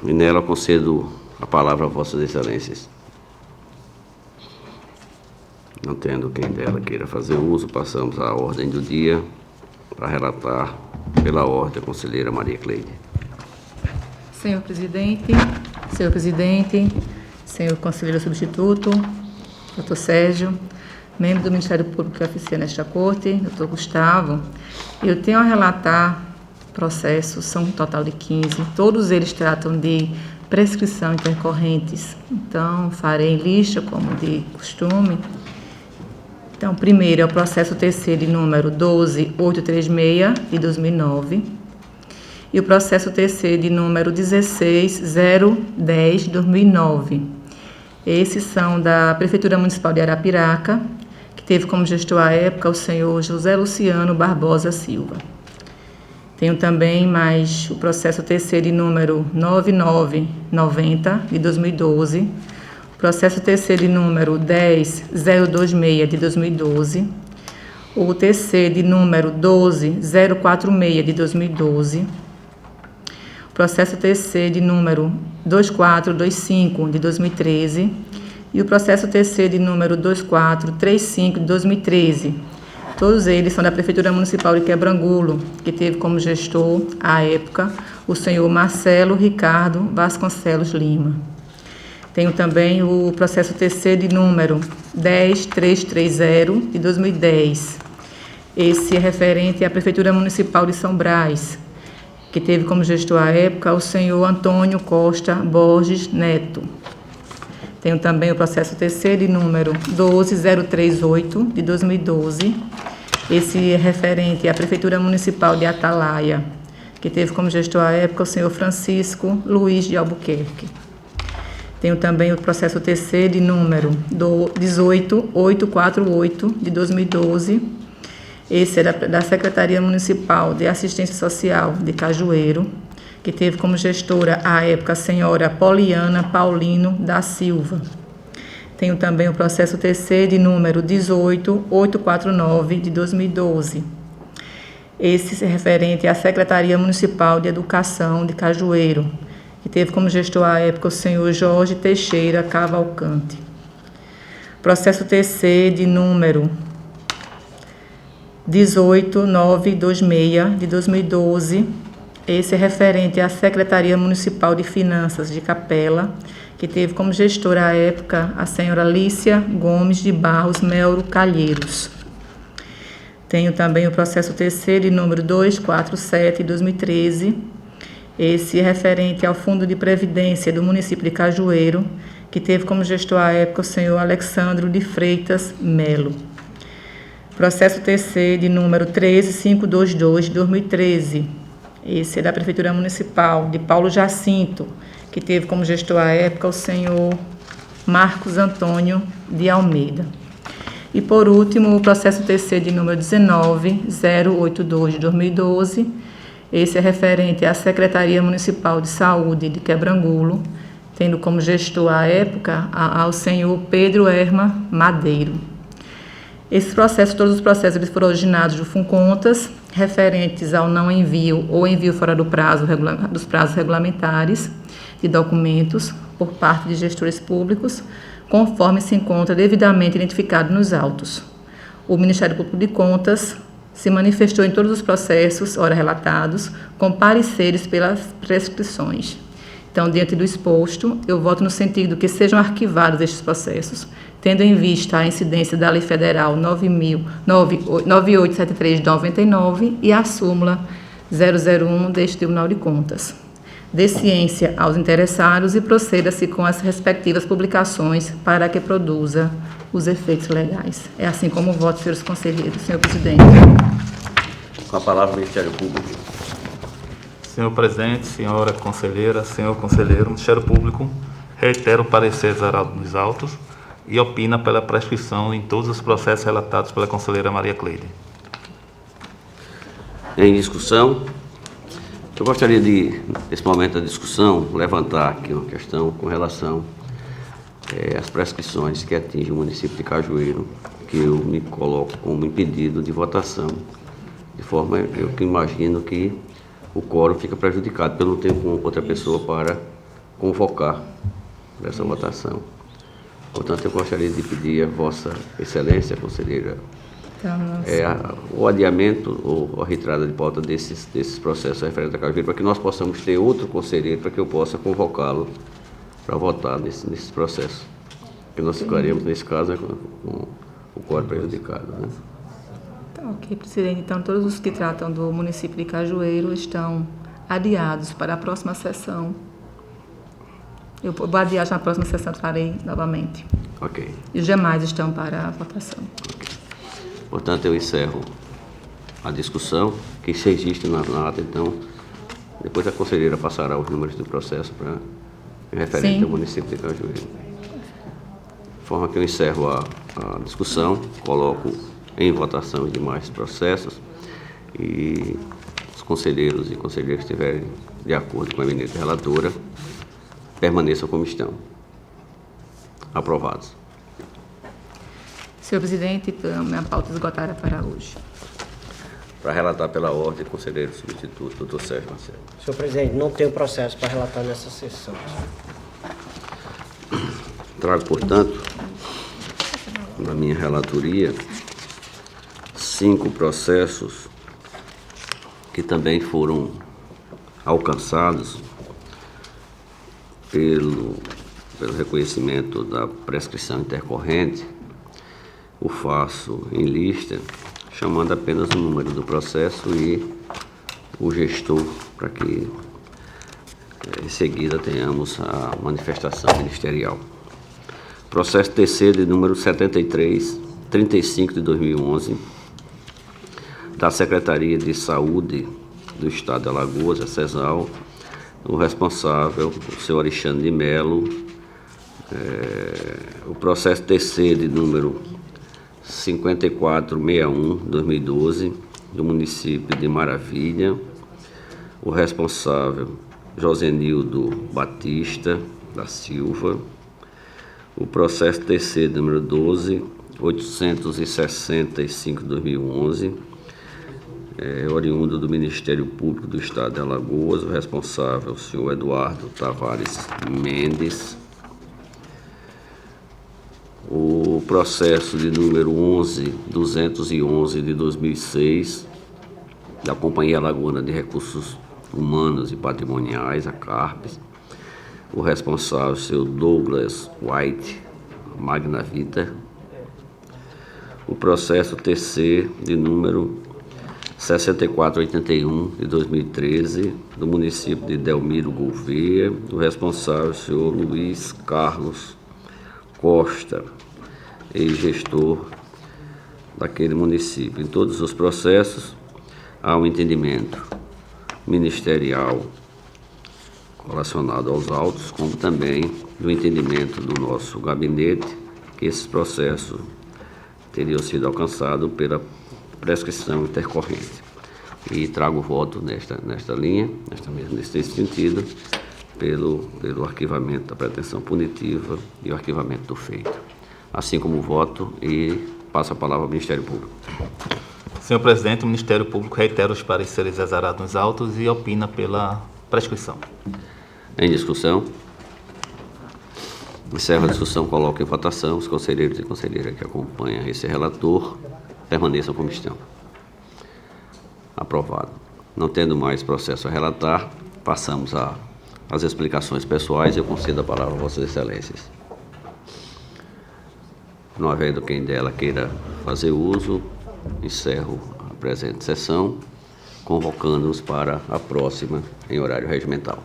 e nela concedo a palavra a vossas excelências. Não tendo quem dela queira fazer uso, passamos à ordem do dia para relatar pela ordem a conselheira Maria Cleide. Senhor presidente, senhor conselheiro substituto, doutor Sérgio, membro do Ministério Público que oficia nesta corte, doutor Gustavo, eu tenho a relatar processos, são um total de 15, todos eles tratam de prescrição intercorrentes, então farei lista como de costume. Então, primeiro é o processo terceiro de número 12836, de 2009, e o processo terceiro de número 16010, de 2009. Esses são da Prefeitura Municipal de Arapiraca, que teve como gestor à época o senhor José Luciano Barbosa Silva. Tenho também mais o processo terceiro de número 9990, de 2012, processo terceiro de número 10026, de 2012, o terceiro de número 12046, de 2012, processo terceiro de número 2425, de 2013, e o processo terceiro de número 2435, de 2013. Todos eles são da Prefeitura Municipal de Quebrangulo, que teve como gestor, à época, o senhor Marcelo Ricardo Vasconcelos Lima. Tenho também o processo terceiro de número 10330, de 2010. Esse é referente à Prefeitura Municipal de São Brás, que teve como gestor à época o senhor Antônio Costa Borges Neto. Tenho também o processo terceiro de número 12038, de 2012. Esse é referente à Prefeitura Municipal de Atalaia, que teve como gestor à época o senhor Francisco Luiz de Albuquerque. Tenho também o processo terceiro de número 18848, de 2012. Esse é da Secretaria Municipal de Assistência Social de Cajueiro, que teve como gestora, à época, a senhora Poliana Paulino da Silva. Tenho também o processo terceiro de número 18849, de 2012. Esse é referente à Secretaria Municipal de Educação de Cajueiro, que teve como gestor à época o senhor Jorge Teixeira Cavalcante. Processo terceiro de número 18926, de 2012. Esse é referente à Secretaria Municipal de Finanças de Capela, que teve como gestora à época a senhora Lícia Gomes de Barros Melro Calheiros. Tenho também o processo terceiro de número 247, de 2013. Esse é referente ao Fundo de Previdência do município de Cajueiro, que teve como gestor à época o senhor Alexandro de Freitas Melo. Processo terceiro de número 13522, de 2013. Esse é da Prefeitura Municipal de Paulo Jacinto, que teve como gestor à época o senhor Marcos Antônio de Almeida. E, por último, o processo terceiro de número 19082, de 2012. Esse é referente à Secretaria Municipal de Saúde de Quebrangulo, tendo como gestor à época ao senhor Pedro Erma Madeiro. Esses processos, todos os processos, eles foram originados do Funcontas, referentes ao não envio ou envio fora do prazo, dos prazos regulamentares de documentos por parte de gestores públicos, conforme se encontra devidamente identificado nos autos. O Ministério Público de Contas se manifestou em todos os processos, ora relatados, com pareceres pelas prescrições. Então, diante do exposto, eu voto no sentido que sejam arquivados estes processos, tendo em vista a incidência da Lei Federal 9873 de 99 e a súmula 001 deste Tribunal de Contas. Dê ciência aos interessados e proceda-se com as respectivas publicações para que produza os efeitos legais. É assim como voto, senhores conselheiros. Senhor presidente. Com a palavra, o Ministério Público. Senhor presidente, senhora conselheira, senhor conselheiro, o Ministério Público reitera o parecer zerado nos autos e opina pela prescrição em todos os processos relatados pela conselheira Maria Cleide. Em discussão, eu gostaria de, nesse momento da discussão, levantar aqui uma questão com relação às prescrições que atingem o município de Cajueiro, que eu me coloco como impedido de votação, de forma eu que imagino que o quórum fica prejudicado, porque eu não tenho outra pessoa para convocar essa votação. Portanto, eu gostaria de pedir a Vossa Excelência, conselheira, o adiamento ou a retirada de pauta desses processos referentes a Cajueiro, para que nós possamos ter outro conselheiro, para que eu possa convocá-lo para votar nesses processos. Porque nós ficaríamos, nesse caso, com o quórum prejudicado, né? Tá, ok, presidente. Então, todos os que tratam do município de Cajueiro estão adiados para a próxima sessão. Eu vou adiar na próxima sessão, trarei novamente. Ok. E os demais estão para a votação. Ok. Portanto, eu encerro a discussão, que se existe na ata, então, depois a conselheira passará os números do processo para referente Sim. ao município de Cajueiro. De forma que eu encerro a discussão, coloco em votação os demais processos e os conselheiros e conselheiras que estiverem de acordo com a eminente relatora permaneçam como estão. Aprovados. Senhor presidente, minha pauta esgotada para hoje. Para relatar pela ordem, conselheiro substituto, doutor Sérgio Marcelo. Senhor presidente, não tenho processo para relatar nessa sessão. Trago, portanto, na minha relatoria, 5 processos que também foram alcançados pelo reconhecimento da prescrição intercorrente. O faço em lista, chamando apenas o número do processo e o gestor, para que em seguida tenhamos a manifestação ministerial. Processo TC de número 7335 de 2011, da Secretaria de Saúde do Estado de Alagoas, a CESAL, o responsável, o senhor Alexandre de Melo. O processo TC de número 5461 de 2012, do município de Maravilha, o responsável, Josenildo Batista da Silva. O processo TC número 12865 de 2011, oriundo do Ministério Público do Estado de Alagoas, o responsável, o senhor Eduardo Tavares Mendes. O processo de número 11211 de 2006, da Companhia Alagoana de Recursos Humanos e Patrimoniais, a CARPES. O responsável, o senhor Douglas White Magnavita. O processo TC de número 6481 de 2013, do município de Delmiro Gouveia. O responsável, o senhor Luiz Carlos Costa, ex-gestor daquele município. Em todos os processos há um entendimento ministerial relacionado aos autos, como também do entendimento do nosso gabinete, que esses processos teriam sido alcançados pela prescrição intercorrente. E trago voto nesta linha, nesse sentido, pelo arquivamento da pretensão punitiva e o arquivamento do feito. Assim como voto e passo a palavra ao Ministério Público. Senhor presidente, o Ministério Público reitera os pareceres exarados nos autos e opina pela prescrição. Em discussão? Encerro a discussão, coloco em votação. Os conselheiros e conselheiras que acompanham esse relator permaneçam como estão. Aprovado. Não tendo mais processo a relatar, passamos às explicações pessoais. Eu concedo a palavra a Vossas Excelências. Não havendo quem dela queira fazer uso, encerro a presente sessão, convocando-os para a próxima em horário regimental.